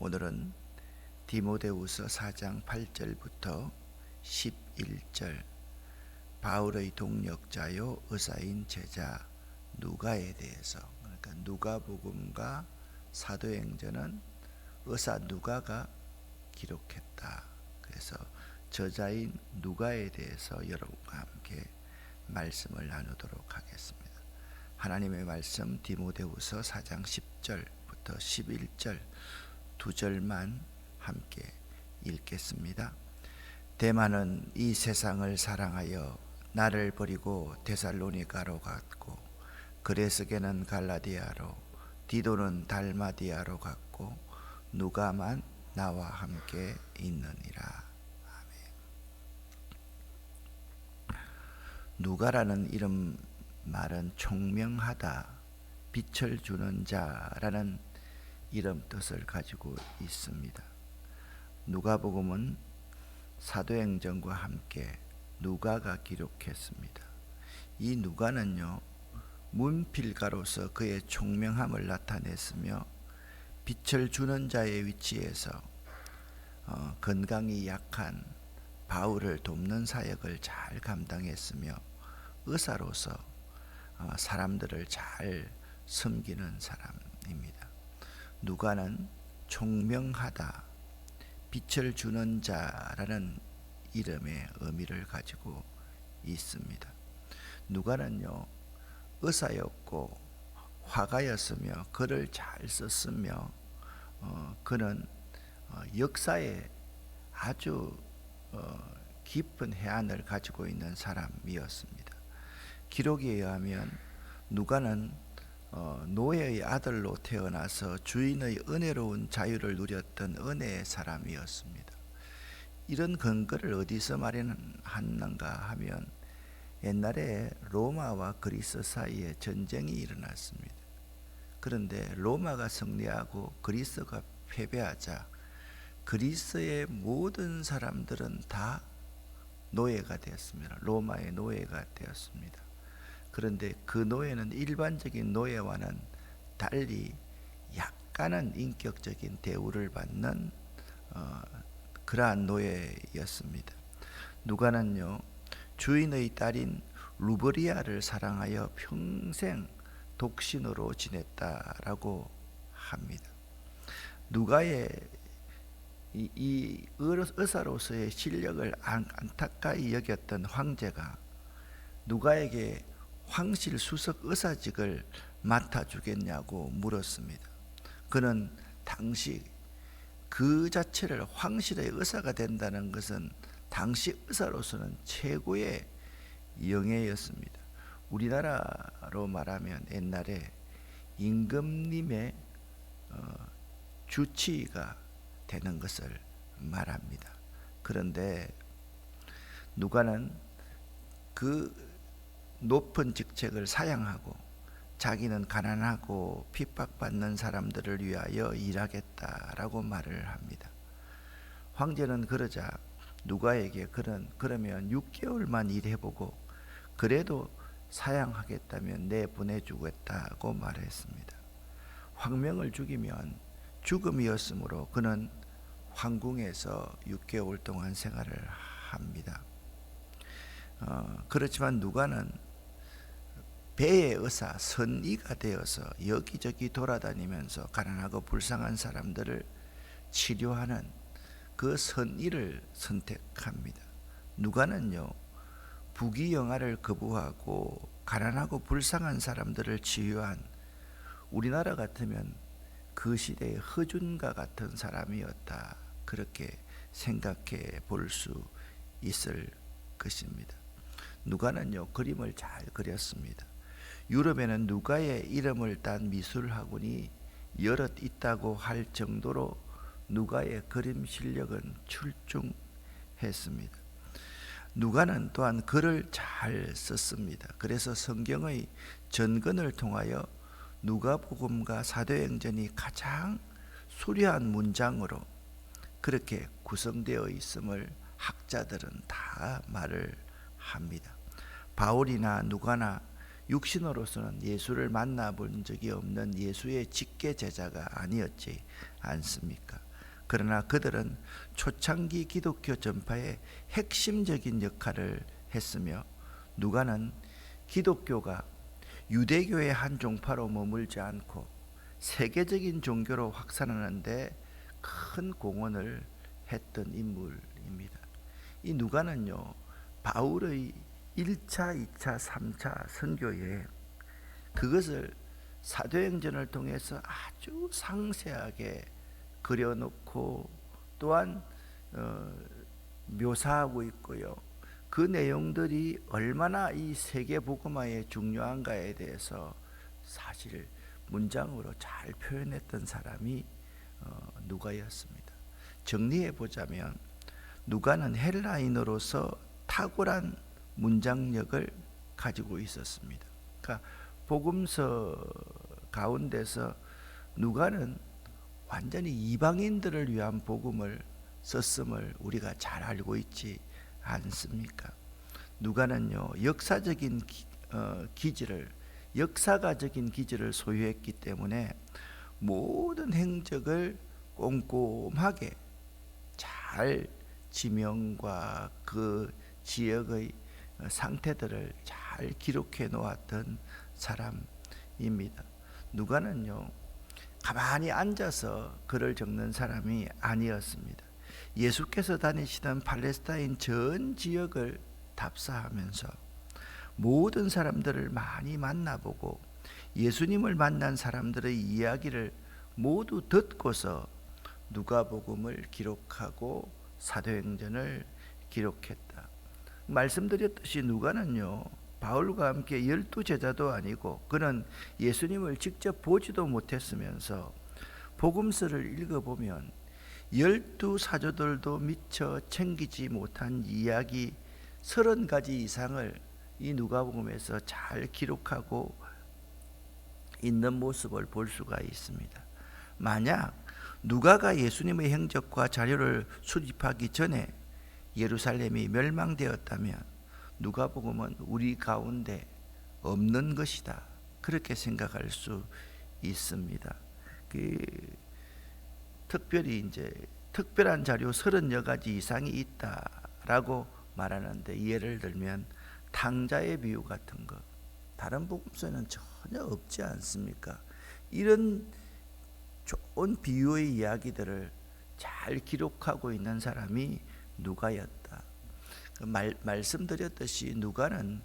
오늘은 디모데후서 4장 8절부터 11절 바울의 동역자요 의사인 제자 누가에 대해서, 그러니까 누가복음과 사도행전은 의사 누가가 기록했다. 그래서 저자인 누가에 대해서 여러분과 함께 말씀을 나누도록 하겠습니다. 하나님의 말씀 디모데후서 4장 10절부터 11절 두 절만 함께 읽겠습니다. 데마는 이 세상을 사랑하여 나를 버리고 데살로니가로 갔고, 그레스게는 갈라디아로, 디도는 달마디아로 갔고, 누가만 나와 함께 있느니라. 아멘. 누가라는 이름 말은 총명하다, 빛을 주는 자라는 이름 뜻을 가지고 있습니다. 누가복음은 사도행전과 함께 누가가 기록했습니다. 이 누가는요, 문필가로서 그의 총명함을 나타냈으며 빛을 주는 자의 위치에서 건강이 약한 바울을 돕는 사역을 잘 감당했으며 의사로서 사람들을 잘 섬기는 사람입니다. 누가는 총명하다, 빛을 주는 자라는 이름의 의미를 가지고 있습니다. 누가는요, 의사였고 화가였으며 글을 잘 썼으며 그는 역사에 아주 깊은 해안을 가지고 있는 사람이었습니다. 기록에 의하면 누가는 노예의 아들로 태어나서 주인의 은혜로운 자유를 누렸던 은혜의 사람이었습니다. 이런 근거를 어디서 마련하는가 하면 옛날에 로마와 그리스 사이에 전쟁이 일어났습니다. 그런데 로마가 승리하고 그리스가 패배하자 그리스의 모든 사람들은 다 노예가 되었습니다. 로마의 노예가 되었습니다. 그런데 그 노예는 일반적인 노예와는 달리 약간은 인격적인 대우를 받는 그러한 노예였습니다. 누가는요, 주인의 딸인 루브리아를 사랑하여 평생 독신으로 지냈다라고 합니다. 누가의 이 의사로서의 실력을 안타까이 여겼던 황제가 누가에게 황실 수석 의사직을 맡아주겠냐고 물었습니다. 그는 당시 그 자체를 황실의 의사가 된다는 것은 당시 의사로서는 최고의 영예였습니다. 우리나라로 말하면 옛날에 임금님의 주치의가 되는 것을 말합니다. 그런데 누가는 그 높은 직책을 사양하고 자기는 가난하고 핍박받는 사람들을 위하여 일하겠다라고 말을 합니다. 황제는 그러자 누가에게 그러면 6개월만 일해보고 그래도 사양하겠다면 내보내주겠다고 말했습니다. 황명을 죽이면 죽음이었으므로 그는 황궁에서 6개월 동안 생활을 합니다. 그렇지만 누가는 배의 의사, 선의가 되어서 여기저기 돌아다니면서 가난하고 불쌍한 사람들을 치료하는 그 선의를 선택합니다. 누가는요, 부귀영화를 거부하고 가난하고 불쌍한 사람들을 치유한, 우리나라 같으면 그 시대의 허준과 같은 사람이었다, 그렇게 생각해 볼 수 있을 것입니다. 누가는요, 그림을 잘 그렸습니다. 유럽에는 누가의 이름을 딴 미술학원이 여럿 있다고 할 정도로 누가의 그림 실력은 출중했습니다. 누가는 또한 글을 잘 썼습니다. 그래서 성경의 전근을 통하여 누가복음과 사도행전이 가장 수려한 문장으로 그렇게 구성되어 있음을 학자들은 다 말을 합니다. 바울이나 누가나 육신으로서는 예수를 만나본 적이 없는 예수의 직계 제자가 않습니까? 그러나 그들은 초창기 기독교 전파의 핵심적인 역할을 했으며 누가는 기독교가 유대교의 한 종파로 머물지 않고 세계적인 종교로 확산하는 데 큰 공헌을 했던 인물입니다. 이 누가는요, 바울의 1차, 2차, 3차 선교에 그것을 사도행전을 통해서 아주 상세하게 그려놓고 또한 묘사하고 있고요. 그 내용들이 얼마나 이 세계 복음화에 중요한가에 대해서 사실 문장으로 잘 표현했던 사람이 누가였습니다. 정리해 보자면 누가는 헬라인으로서 탁월한 문장력을 가지고 있었습니다. 그러니까 복음서 가운데서 누가는 완전히 이방인들을 위한 복음을 썼음을 우리가 잘 알고 있지 않습니까? 누가는요, 역사가적인 기질을 소유했기 때문에 모든 행적을 꼼꼼하게 잘 지명과 그 지역의 상태들을 잘 기록해 놓았던 사람입니다. 누가는요, 가만히 앉아서 글을 적는 사람이 아니었습니다. 예수께서 다니시던 팔레스타인 전 지역을 답사하면서 모든 사람들을 많이 만나보고 예수님을 만난 사람들의 이야기를 모두 듣고서 누가복음을 기록하고 사도행전을 기록했다. 말씀드렸듯이 누가는요, 바울과 함께 12제자도 아니고 그는 예수님을 직접 보지도 못했으면서 복음서를 읽어보면 12사도들도 미처 챙기지 못한 이야기 30가지 이상을 이 누가복음에서 잘 기록하고 있는 모습을 볼 수가 있습니다. 만약 누가가 예수님의 행적과 자료를 수집하기 전에 예루살렘이 멸망되었다면 누가복음은 우리 가운데 없는 것이다, 그렇게 생각할 수 있습니다. 특별히 이제 특별한 자료 30여 가지 이상이 있다라고 말하는데, 예를 들면 탕자의 비유 같은 것, 다른 복음서에는 전혀 없지 않습니까? 이런 좋은 비유의 이야기들을 잘 기록하고 있는 사람이 누가였다. 말씀드렸듯이 누가는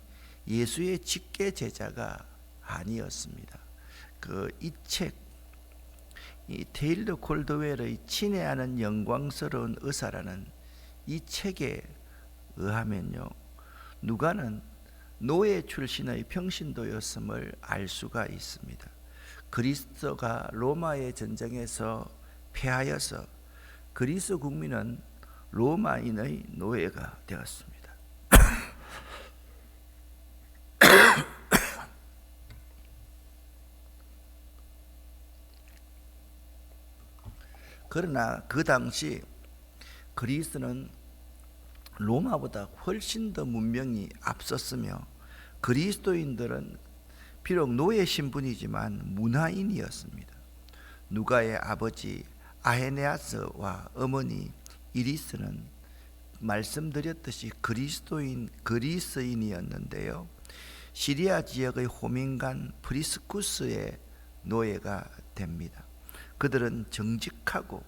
예수의 직계 제자가 아니었습니다. 이 테일러 콜드웰의 친애하는 영광스러운 의사라는 이 책에 의하면요, 누가는 노예 출신의 평신도였음을 알 수가 있습니다. 그리스도가 로마의 전쟁에서 패하여서 그리스 국민은 로마인의 노예가 되었습니다. 그러나 그 당시 그리스는 로마보다 훨씬 더 문명이 앞섰으며 그리스도인들은 비록 노예 신분이지만 문화인이었습니다. 누가의 아버지 아헤네아스와 어머니 이리스는 말씀드렸듯이 그리스인이었는데요, 시리아 지역의 호민간 프리스쿠스의 노예가 됩니다. 그들은 정직하고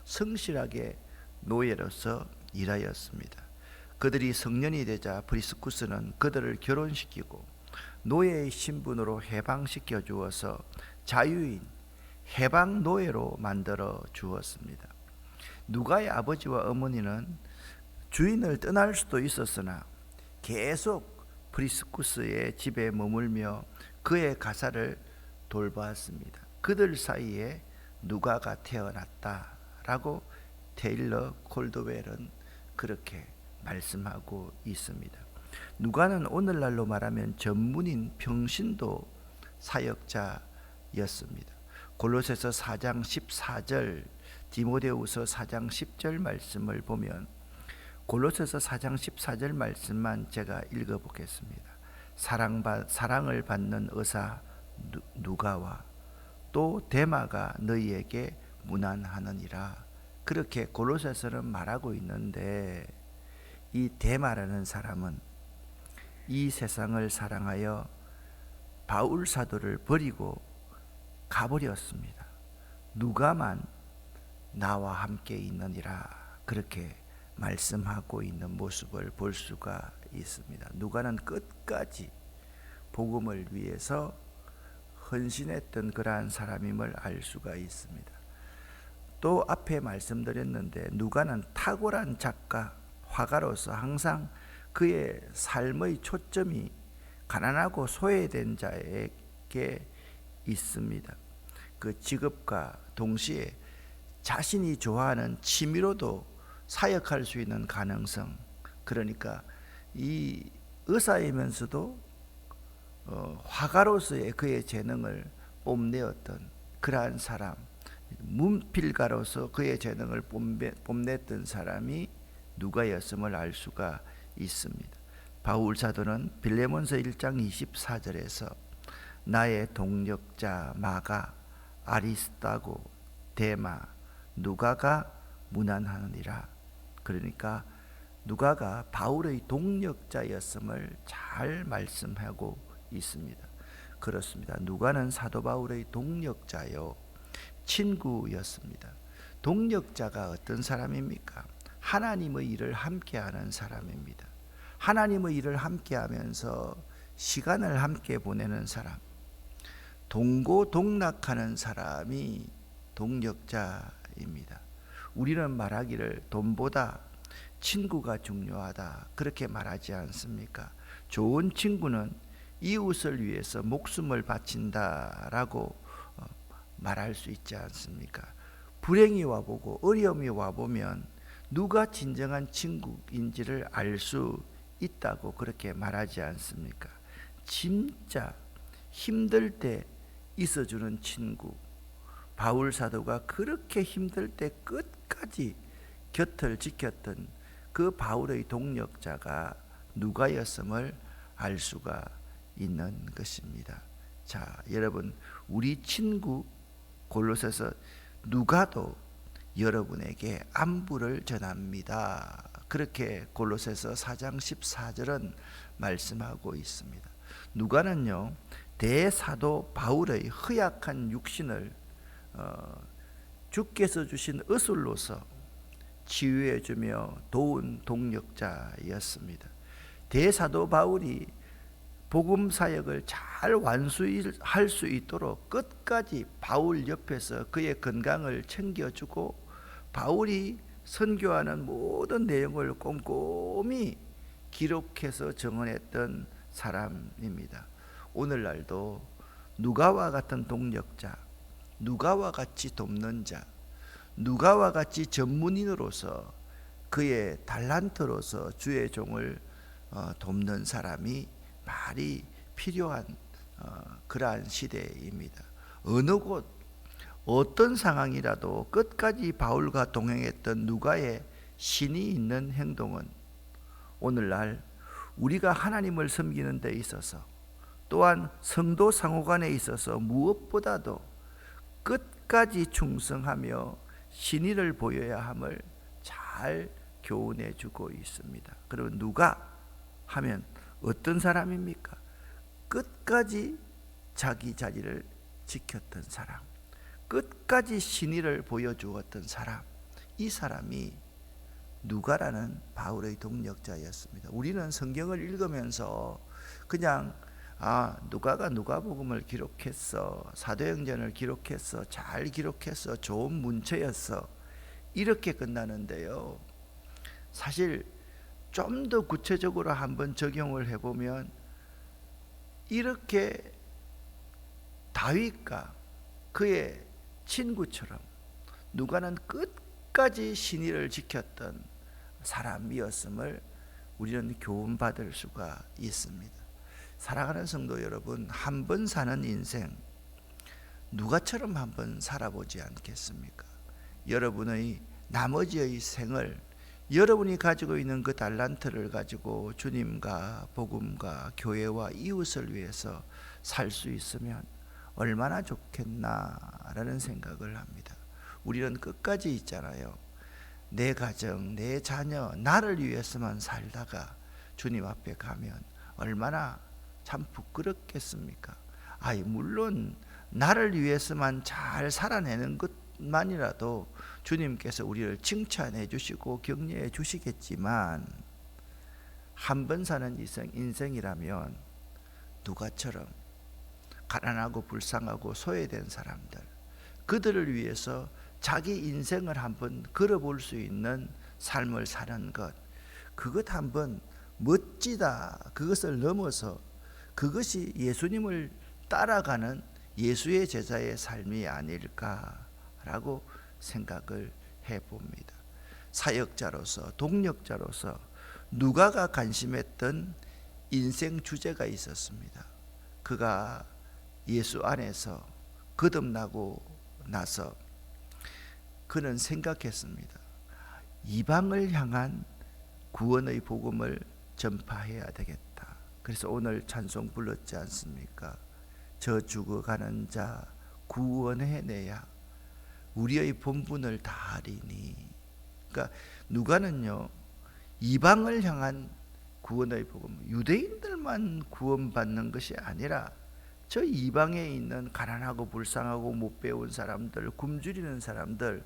성실하게 노예로서 일하였습니다. 그들이 성년이 되자 프리스쿠스는 그들을 결혼시키고 노예의 신분으로 해방시켜 주어서 자유인 해방 노예로 만들어 주었습니다. 누가의 아버지와 어머니는 주인을 떠날 수도 있었으나 계속 프리스쿠스의 집에 머물며 그의 가사를 돌보았습니다. 그들 사이에 누가가 태어났다라고 테일러 콜드웰은 그렇게 말씀하고 있습니다. 누가는 오늘날로 말하면 전문인 평신도 사역자였습니다. 골로새서 4장 14절, 디모데후서 4장 10절 말씀을 보면 골로새서 4장 14절 말씀만 제가 읽어보겠습니다. 사랑을 받는 의사 누가와 또 데마가 너희에게 무난하느니라. 그렇게 골로새서는 말하고 있는데, 이 데마라는 사람은 이 세상을 사랑하여 바울 사도를 버리고 가버렸습니다. 누가만 나와 함께 있느니라, 그렇게 말씀하고 있는 모습을 볼 수가 있습니다. 누가는 끝까지 복음을 위해서 헌신했던 그러한 사람임을 알 수가 있습니다. 또 앞에 말씀드렸는데, 누가는 탁월한 작가, 화가로서 항상 그의 삶의 초점이 가난하고 소외된 자에게 있습니다. 그 직업과 동시에 자신이 좋아하는 취미로도 사역할 수 있는 가능성, 그러니까 이 의사이면서도 화가로서의 그의 재능을 뽐내었던 그러한 사람, 문필가로서 그의 재능을 뽐냈던 사람이 누가였음을 알 수가 있습니다. 바울 사도는 빌레몬서 1장 24절에서 나의 동력자 마가, 아리스타고, 데마, 누가가 무난하느니라. 그러니까 누가가 바울의 동력자였음을 잘 말씀하고 있습니다. 그렇습니다. 누가는 사도 바울의 동력자요, 친구였습니다. 동력자가 어떤 사람입니까? 하나님의 일을 함께하는 사람입니다. 하나님의 일을 함께하면서 시간을 함께 보내는 사람, 동고동락하는 사람이 동력자입니다. 우리는 말하기를 돈보다 친구가 중요하다, 그렇게 말하지 않습니까? 좋은 친구는 이웃을 위해서 목숨을 바친다라고 말할 수 있지 않습니까? 불행이 와보고 어려움이 와보면 누가 진정한 친구인지를 알 수 있다고 그렇게 말하지 않습니까? 진짜 힘들 때 있어주는 친구, 바울 사도가 그렇게 힘들 때 끝까지 곁을 지켰던 그 바울의 동력자가 누가였음을 알 수가 있는 것입니다. 자, 여러분, 우리 친구 골로새서 누가도 여러분에게 안부를 전합니다. 그렇게 골로새서 4장 14절은 말씀하고 있습니다. 누가는요, 대사도 바울의 허약한 육신을 주께서 주신 의술로서 치유해주며 도운 동력자였습니다. 대사도 바울이 복음 사역을 잘 완수할 수 있도록 끝까지 바울 옆에서 그의 건강을 챙겨주고, 바울이 선교하는 모든 내용을 꼼꼼히 기록해서 정언했던 사람입니다. 오늘날도 누가와 같은 동력자, 누가와 같이 돕는 자, 누가와 같이 전문인으로서 그의 달란트로서 주의 종을 돕는 사람이 많이 필요한 그러한 시대입니다. 어느 곳 어떤 상황이라도 끝까지 바울과 동행했던 누가의 신이 있는 행동은 오늘날 우리가 하나님을 섬기는 데 있어서, 또한 성도 상호간에 있어서 무엇보다도 끝까지 충성하며 신의를 보여야 함을 잘 교훈해 주고 있습니다. 그리고 누가 하면 어떤 사람입니까? 끝까지 자기 자리를 지켰던 사람, 끝까지 신의를 보여주었던 사람, 이 사람이 누가라는 바울의 동력자였습니다. 우리는 성경을 읽으면서 그냥 누가가 누가복음을 기록했어, 사도행전을 기록했어, 잘 기록했어, 좋은 문체였어, 이렇게 끝나는데요, 사실 좀 더 구체적으로 한번 적용을 해보면 이렇게 다윗과 그의 친구처럼 누가는 끝까지 신의를 지켰던 사람이었음을 우리는 교훈받을 수가 있습니다. 사랑하는 성도 여러분, 한 번 사는 인생 누가처럼 한번 살아보지 않겠습니까? 여러분의 나머지의 생을 여러분이 가지고 있는 그 달란트를 가지고 주님과 복음과 교회와 이웃을 위해서 살 수 있으면 얼마나 좋겠나라는 생각을 합니다. 우리는 끝까지 있잖아요. 내 가정, 내 자녀, 나를 위해서만 살다가 주님 앞에 가면 얼마나 참 부끄럽겠습니까? 물론 나를 위해서만 잘 살아내는 것만이라도 주님께서 우리를 칭찬해 주시고 격려해 주시겠지만, 한 번 사는 인생이라면 누가처럼 가난하고 불쌍하고 소외된 사람들, 그들을 위해서 자기 인생을 한번 걸어볼 수 있는 삶을 사는 것, 그것 한번 멋지다. 그것을 넘어서 그것이 예수님을 따라가는 예수의 제자의 삶이 아닐까라고 생각을 해봅니다. 사역자로서, 동력자로서 누가가 관심했던 인생 주제가 있었습니다. 그가 예수 안에서 거듭나고 나서 그는 생각했습니다. 이방을 향한 구원의 복음을 전파해야 되겠다. 그래서 오늘 찬송 불렀지 않습니까? 저 죽어가는 자 구원해내야 우리의 본분을 다하리니. 그러니까 누가는요, 이방을 향한 구원의 복음, 유대인들만 구원받는 것이 아니라 저 이방에 있는 가난하고 불쌍하고 못 배운 사람들, 굶주리는 사람들,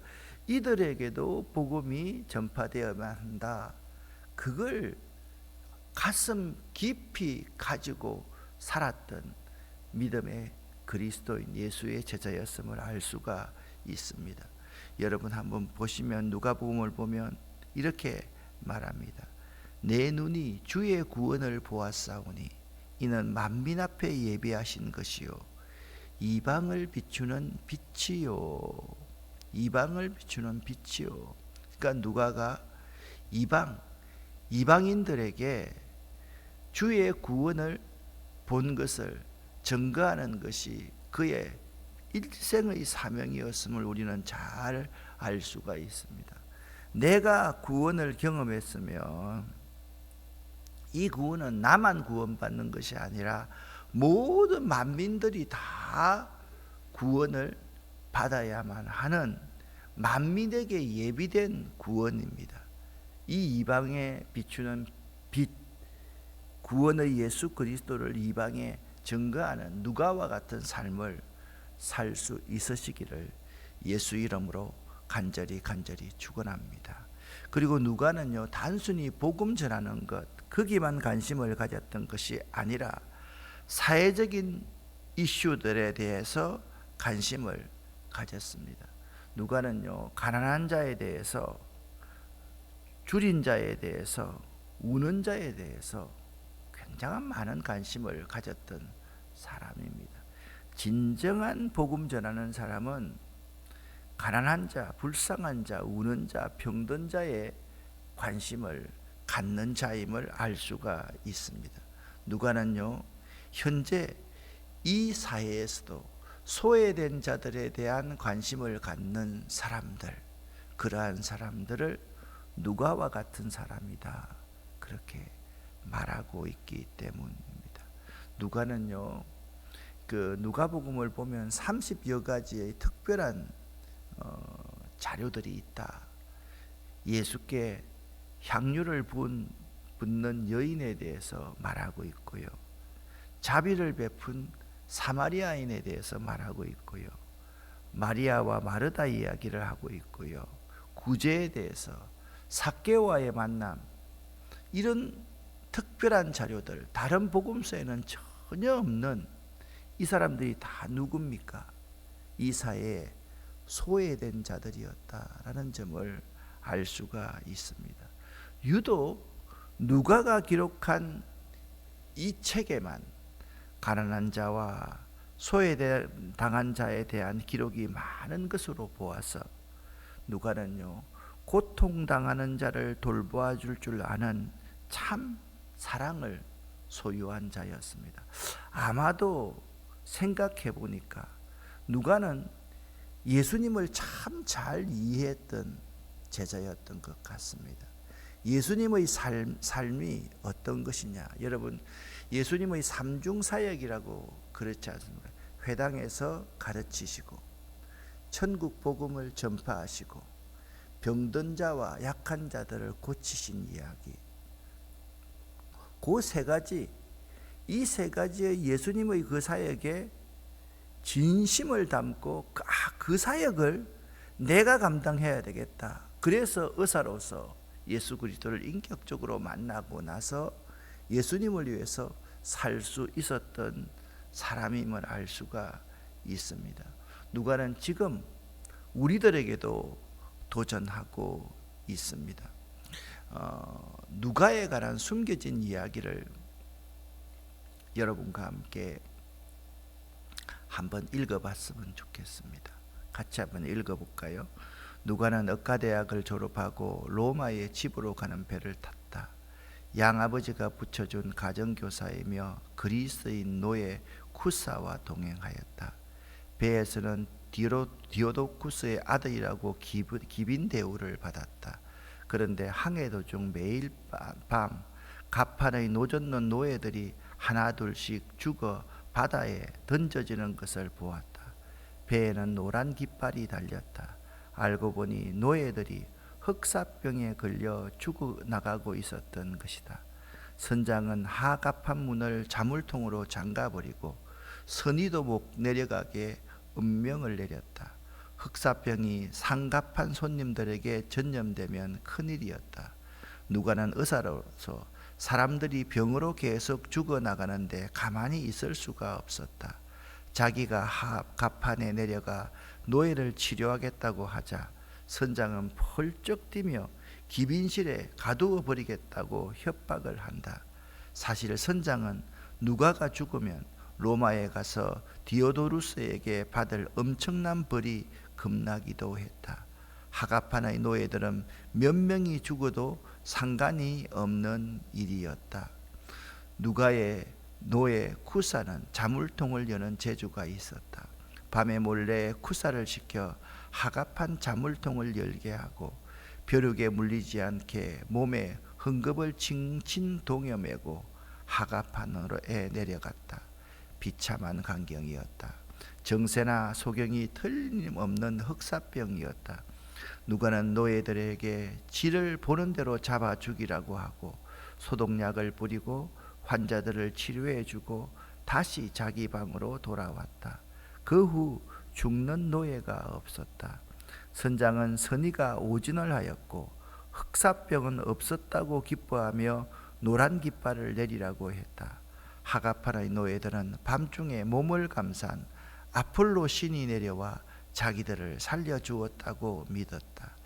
이들에게도 복음이 전파되어야만 한다. 그걸 가슴 깊이 가지고 살았던 믿음의 그리스도인 예수의 제자였음을 알 수가 있습니다. 여러분 한번 보시면, 누가복음을 보면 이렇게 말합니다. 내 눈이 주의 구원을 보았사오니 이는 만민 앞에 예비하신 것이요 이방을 비추는 빛이요. 이방을 비추는 빛이요. 그러니까 누가가 이방인들에게 주의 구원을 본 것을 증거하는 것이 그의 일생의 사명이었음을 우리는 잘 알 수가 있습니다. 내가 구원을 경험했으면 이 구원은 나만 구원받는 것이 아니라 모든 만민들이 다 구원을 받아야만 하는 만민에게 예비된 구원입니다. 이 이방에 비추는 빛, 구원의 예수 그리스도를 이방에 증거하는 누가와 같은 삶을 살 수 있으시기를 예수 이름으로 간절히 축원합니다. 그리고 누가는요, 단순히 복음 전하는 것, 거기만 관심을 가졌던 것이 아니라 사회적인 이슈들에 대해서 관심을 가졌습니다. 누가는요, 가난한 자에 대해서, 줄인 자에 대해서, 우는 자에 대해서 굉장한 많은 관심을 가졌던 사람입니다. 진정한 복음 전하는 사람은 가난한 자, 불쌍한 자, 우는 자, 병든 자에 관심을 갖는 자임을 알 수가 있습니다. 누가는요, 현재 이 사회에서도 소외된 자들에 대한 관심을 갖는 사람들, 그러한 사람들을 누가와 같은 사람이다, 그렇게 말하고 있기 때문입니다. 누가는요, 그 누가복음을 보면 30여 가지의 특별한 자료들이 있다. 예수께 향유를 붓는 여인에 대해서 말하고 있고요, 자비를 베푼 사마리아인에 대해서 말하고 있고요, 마리아와 마르다 이야기를 하고 있고요, 구제에 대해서, 삭개오와의 만남, 이런 특별한 자료들, 다른 복음서에는 전혀 없는, 이 사람들이 다 누굽니까? 이 사회에 소외된 자들이었다라는 점을 알 수가 있습니다. 유독 누가가 기록한 이 책에만 가난한 자와 소외당한 자에 대한 기록이 많은 것으로 보아서 누가는요, 고통당하는 자를 돌보아 줄 아는 참 사랑을 소유한 자였습니다. 아마도 생각해 보니까 누가는 예수님을 참 잘 이해했던 제자였던 것 같습니다. 예수님의 삶이 어떤 것이냐, 여러분 예수님의 삼중사역이라고 그렇지 않습니까? 회당에서 가르치시고, 천국 복음을 전파하시고 병든 자와 약한 자들을 고치신 이야기. 그 세 가지, 이 세 가지의 예수님의 그 사역에 진심을 담고 그 사역을 내가 감당해야 되겠다. 그래서 의사로서 예수 그리스도를 인격적으로 만나고 나서 예수님을 위해서 살 수 있었던 사람임을 알 수가 있습니다. 누가는 지금 우리들에게도 도전하고 있습니다. 누가에 관한 숨겨진 이야기를 여러분과 함께 한번 읽어봤으면 좋겠습니다. 같이 한번 읽어볼까요? 누가는 의과대학을 졸업하고 로마의 집으로 가는 배를 탔다. 양아버지가 붙여준 가정교사이며 그리스인 노예 쿠사와 동행하였다. 배에서는 디오도쿠스의 아들이라고 기빈 대우를 받았다. 그런데 항해 도중 매일 밤 갑판의 노젓는 노예들이 하나둘씩 죽어 바다에 던져지는 것을 보았다. 배에는 노란 깃발이 달렸다. 알고 보니 노예들이 흑사병에 걸려 죽어나가고 있었던 것이다. 선장은 하갑판 문을 자물통으로 잠가버리고 선의도 못 내려가게 음명을 내렸다. 흑사병이 상갑한 손님들에게 전염되면 큰일이었다. 누가는 의사로서 사람들이 병으로 계속 죽어나가는데 가만히 있을 수가 없었다. 자기가 하갑판에 내려가 노예를 치료하겠다고 하자 선장은 펄쩍 뛰며 기빈실에 가두어 버리겠다고 협박을 한다. 사실 선장은 누가가 죽으면 로마에 가서 디오도루스에게 받을 엄청난 벌이 급나기도 했다. 하갑판의 노예들은 몇 명이 죽어도 상관이 없는 일이었다. 누가의 노예 쿠사는 자물통을 여는 재주가 있었다. 밤에 몰래 쿠사를 시켜 하갑판 자물통을 열게 하고 벼룩에 물리지 않게 몸에 헝겊을 칭칭 동여매고 하갑판으로에 내려갔다. 비참한 광경이었다. 정세나 소경이 틀림없는 흑사병이었다. 누가는 노예들에게 지를 보는 대로 잡아 죽이라고 하고 소독약을 뿌리고 환자들을 치료해 주고 다시 자기 방으로 돌아왔다. 그 후 죽는 노예가 없었다. 선장은 선의가 오진을 하였고 흑사병은 없었다고 기뻐하며 노란 깃발을 내리라고 했다. 하갑판의 노예들은 밤중에 몸을 감싼 아폴로 신이 내려와 자기들을 살려주었다고 믿었다.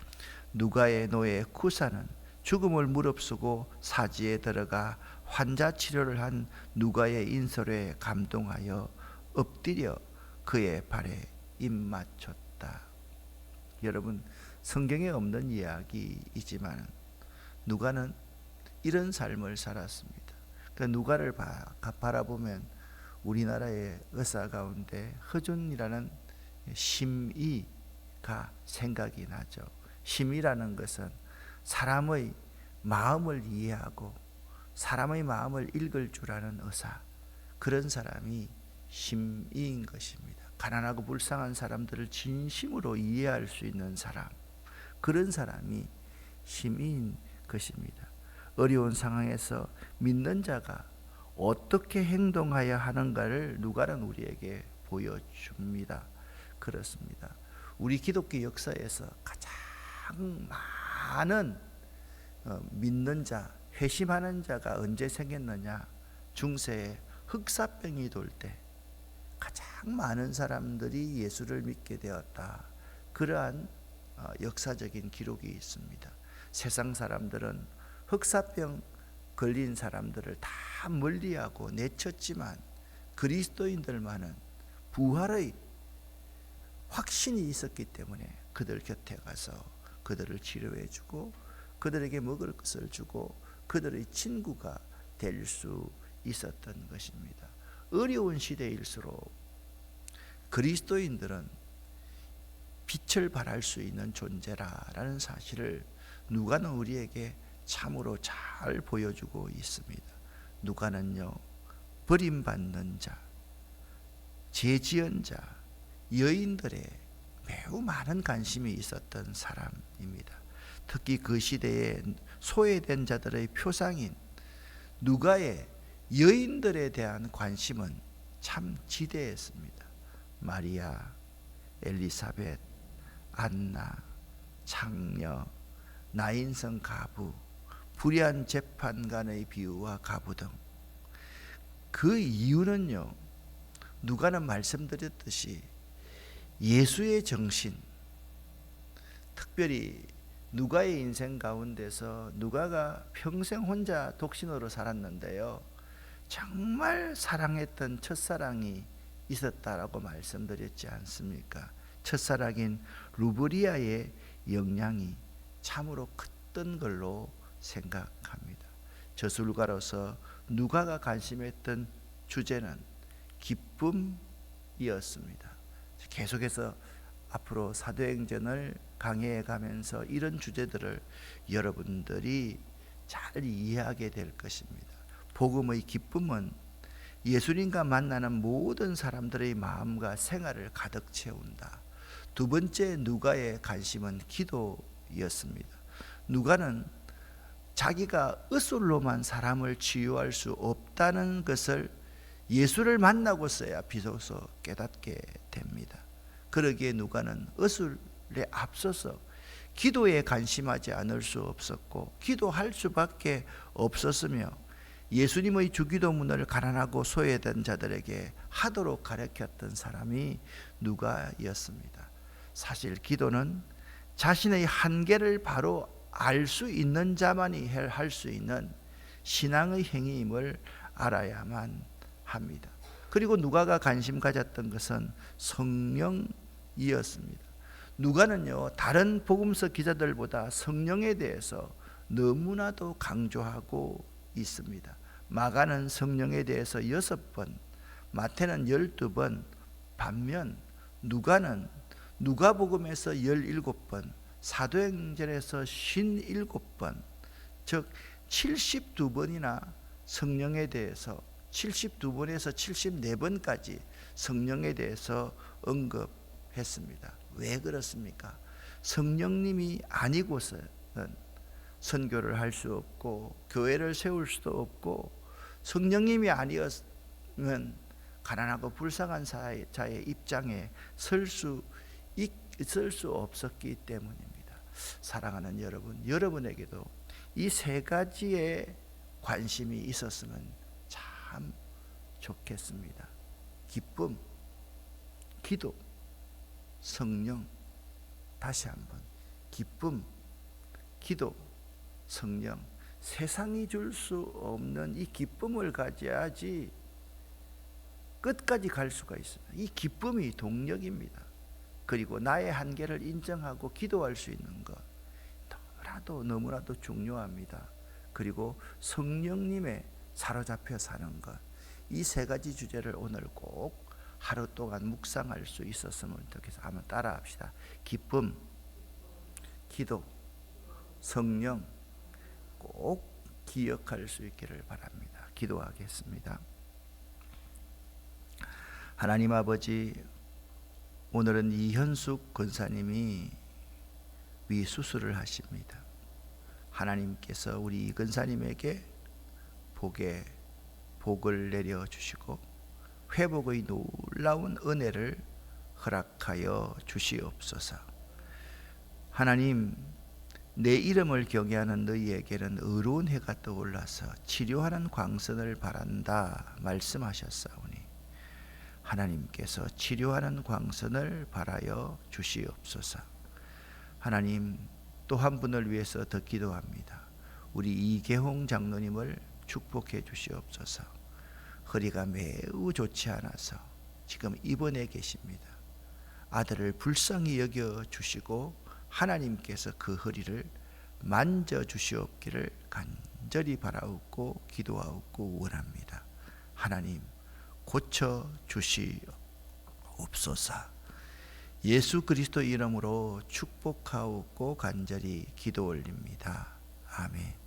누가의 노예 쿠사는 죽음을 무릅쓰고 사지에 들어가 환자 치료를 한 누가의 인설에 감동하여 엎드려 그의 발에 입맞췄다. 여러분, 성경에 없는 이야기이지만 누가는 이런 삶을 살았습니다. 그 누가를 바라보면 우리나라의 의사 가운데 허준이라는 심의가 생각이 나죠. 심의라는 것은 사람의 마음을 이해하고 사람의 마음을 읽을 줄 아는 의사, 그런 사람이 심의인 것입니다. 가난하고 불쌍한 사람들을 진심으로 이해할 수 있는 사람, 그런 사람이 심의인 것입니다. 어려운 상황에서 믿는 자가 어떻게 행동해야 하는가를 누가는 우리에게 보여줍니다. 그렇습니다. 우리 기독교 역사에서 가장 많은 믿는 자, 회심하는 자가 언제 생겼느냐? 중세에 흑사병이 돌 때 가장 많은 사람들이 예수를 믿게 되었다. 그러한 역사적인 기록이 있습니다. 세상 사람들은 흑사병 걸린 사람들을 다 멀리하고 내쳤지만 그리스도인들만은 부활의 확신이 있었기 때문에 그들 곁에 가서 그들을 치료해 주고 그들에게 먹을 것을 주고 그들의 친구가 될 수 있었던 것입니다. 어려운 시대일수록 그리스도인들은 빛을 발할 수 있는 존재라는 사실을 누가는 우리에게 참으로 잘 보여주고 있습니다. 누가는요, 버림받는 자, 죄지은 자, 여인들의 매우 많은 관심이 있었던 사람입니다. 특히 그 시대에 소외된 자들의 표상인 누가의 여인들에 대한 관심은 참 지대했습니다. 마리아, 엘리사벳, 안나, 창녀, 나인성 가부, 불의한 재판관의 비유와 가부 등. 그 이유는요, 누가는 말씀드렸듯이 예수의 정신, 특별히 누가의 인생 가운데서 누가가 평생 혼자 독신으로 살았는데요, 정말 사랑했던 첫사랑이 있었다라고 말씀드렸지 않습니까? 첫사랑인 루브리아의 영향이 참으로 컸던 걸로 생각합니다. 저술가로서 누가가 관심했던 주제는 기쁨이었습니다. 계속해서 앞으로 사도행전을 강해해 가면서 이런 주제들을 여러분들이 잘 이해하게 될 것입니다. 복음의 기쁨은 예수님과 만나는 모든 사람들의 마음과 생활을 가득 채운다. 두 번째, 누가의 관심은 기도였습니다. 누가는 자기가 의술로만 사람을 치유할 수 없다는 것을 예수를 만나고서야 비로소 깨닫게 됩니다. 그러기에 누가는 의술에 앞서서 기도에 관심하지 않을 수 없었고 기도할 수밖에 없었으며 예수님의 주기도문을 가난하고 소외된 자들에게 하도록 가르쳤던 사람이 누가였습니다. 사실 기도는 자신의 한계를 바로 알 수 있는 자만이 할 수 있는 신앙의 행위임을 알아야만 합니다. 그리고 누가가 관심 가졌던 것은 성령이었습니다. 누가는요, 다른 복음서 기자들보다 성령에 대해서 너무나도 강조하고 있습니다. 마가는 성령에 대해서 6번, 마태는 12번, 반면 누가는 누가복음에서 17번, 사도행전에서 57번, 즉 72번이나 성령에 대해서 72번에서 74번까지 성령에 대해서 언급했습니다. 왜 그렇습니까? 성령님이 아니고서는 선교를 할 수 없고 교회를 세울 수도 없고 성령님이 아니었으면 가난하고 불쌍한 자의 입장에 설 수 없었기 때문입니다. 사랑하는 여러분, 여러분에게도 이 세 가지의 관심이 있었으면 참 좋겠습니다. 기쁨, 기도, 성령. 다시 한번, 기쁨, 기도, 성령. 세상이 줄 수 없는 이 기쁨을 가져야지 끝까지 갈 수가 있습니다. 이 기쁨이 동력입니다. 그리고 나의 한계를 인정하고 기도할 수 있는 것, 너무나도 중요합니다. 그리고 성령님에 사로잡혀 사는 것, 이 세 가지 주제를 오늘 꼭 하루 동안 묵상할 수 있었으면 좋겠어요. 한번 따라합시다. 기쁨, 기도, 성령 꼭 기억할 수 있기를 바랍니다. 기도하겠습니다. 하나님 아버지, 오늘은 이현숙 권사님이 위 수술을 하십니다. 하나님께서 우리 이 권사님에게 복을 내려주시고 회복의 놀라운 은혜를 허락하여 주시옵소서. 하나님, 내 이름을 경외하는 너희에게는 의로운 해가 떠올라서 치료하는 광선을 바란다 말씀하셨사오니 하나님께서 치료하는 광선을 바라여 주시옵소서. 하나님, 또 한 분을 위해서 더 기도합니다. 우리 이계홍 장로님을 축복해 주시옵소서. 허리가 매우 좋지 않아서 지금 입원해 계십니다. 아들을 불쌍히 여겨 주시고 하나님께서 그 허리를 만져 주시옵기를 간절히 바라옵고 기도하옵고 원합니다. 하나님, 고쳐 주시옵소서. 예수 그리스도 이름으로 축복하옵고 간절히 기도 올립니다. 아멘.